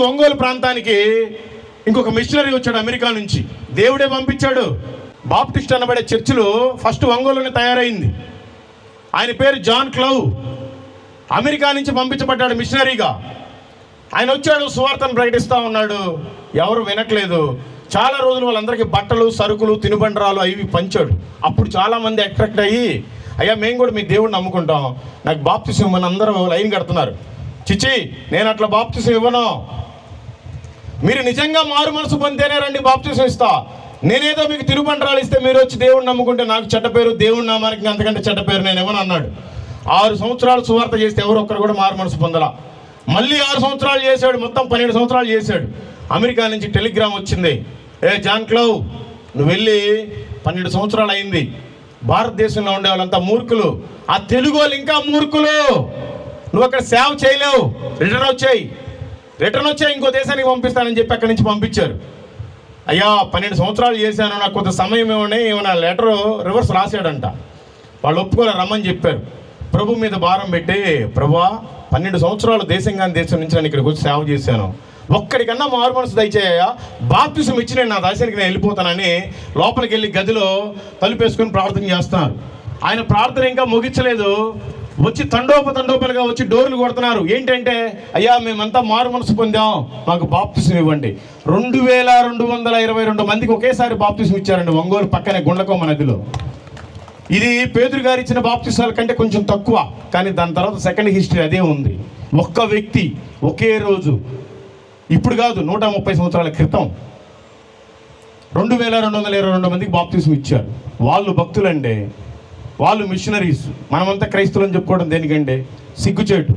ఒంగోలు ప్రాంతానికి ఇంకొక మిషనరీ వచ్చాడు అమెరికా నుంచి. దేవుడే పంపించాడు. బాప్టిస్ట్ అనబడే చర్చిలో ఫస్ట్ ఒంగోలునే తయారైంది. ఆయన పేరు జాన్ క్లౌ. అమెరికా నుంచి పంపించబడ్డాడు మిషనరీగా. ఆయన వచ్చాడు, సువార్తను ప్రకటిస్తూ ఉన్నాడు. ఎవరు వినట్లేదు. చాలా రోజులు వాళ్ళందరికీ బట్టలు, సరుకులు, తినుబండరాలు అవి పంచాడు. అప్పుడు చాలామంది అట్రాక్ట్ అయ్యి, అయ్యా మేము కూడా మీ దేవుడిని నమ్ముకుంటాం, నాకు బాప్తిసం ఇవ్వమని అందరూ లైన్ కడుతున్నారు. చిచి, నేను అట్లా బాప్తిసం ఇవ్వను. మీరు నిజంగా మారు మనసు పొందితేనే రండి, బాప్తిసం ఇస్తా. నేనేదో మీకు తిరుబండరాలు ఇస్తే మీరు వచ్చి దేవుడిని నమ్ముకుంటే నాకు చెడ్డ పేరు, దేవుడి నామానికి అంతకంటే చెడ్డ పేరు నేను ఇవ్వను అన్నాడు. 6 సంవత్సరాలు సువార్త చేస్తే ఎవరు ఒక్కరు కూడా మారు మనసు పొందలా. మళ్ళీ 6 సంవత్సరాలు చేశాడు, మొత్తం 12 సంవత్సరాలు చేశాడు. అమెరికా నుంచి టెలిగ్రామ్ వచ్చింది, ఏ జాన్ క్లౌ, నువ్వు వెళ్ళి 12 సంవత్సరాలు అయింది, భారతదేశంలో ఉండే వాళ్ళంతా మూర్ఖులు, ఆ తెలుగు వాళ్ళు ఇంకా మూర్ఖులు, నువ్వు అక్కడ సేవ చేయలేవు, రిటర్న్ వచ్చాయి, ఇంకో దేశానికి పంపిస్తానని చెప్పి అక్కడి నుంచి పంపించారు. అయ్యా 12 సంవత్సరాలు చేశాను, నాకు కొంత సమయం ఏమైనా లెటర్ రివర్స్ రాశాడంట. వాళ్ళు ఒప్పుకోలే, రమ్మని చెప్పారు. ప్రభు మీద భారం పెట్టి, ప్రభువా 12 సంవత్సరాలు దేశం నుంచి నేను ఇక్కడికి వచ్చి సేవ చేశాను, ఒక్కడికన్నా మారు మనసు దయచేయ, బాప్తిసం ఇచ్చి నేను నా దేశానికి నేను వెళ్ళిపోతానని లోపలికి వెళ్ళి గదిలో తలుపేసుకొని ప్రార్థన చేస్తున్నారు. ఆయన ప్రార్థన ఇంకా ముగించలేదు. వచ్చి తండోపలుగా వచ్చి డోర్లు కొడుతున్నారు. ఏంటంటే, అయ్యా మేమంతా మారు మనసు పొందాం, మాకు బాప్తిసం ఇవ్వండి. 2222 మందికి ఒకేసారి బాప్తిసం ఇచ్చారండి ఒంగోలు పక్కనే గుండ్లకొమ్మ నదిలో. ఇది పేతురు గారు ఇచ్చిన బాప్తిసాల కంటే కొంచెం తక్కువ, కానీ దాని తర్వాత సెకండ్ హిస్టరీ అదే ఉంది. ఒక్క వ్యక్తి ఒకే రోజు, ఇప్పుడు కాదు 130 సంవత్సరాల క్రితం 2222 మందికి బాప్తిసం ఇచ్చారు. వాళ్ళు భక్తులండి, వాళ్ళు మిషనరీస్. మనమంతా క్రైస్తవులని చెప్పుకోవడం దేనికంటే సిగ్గుచేటు.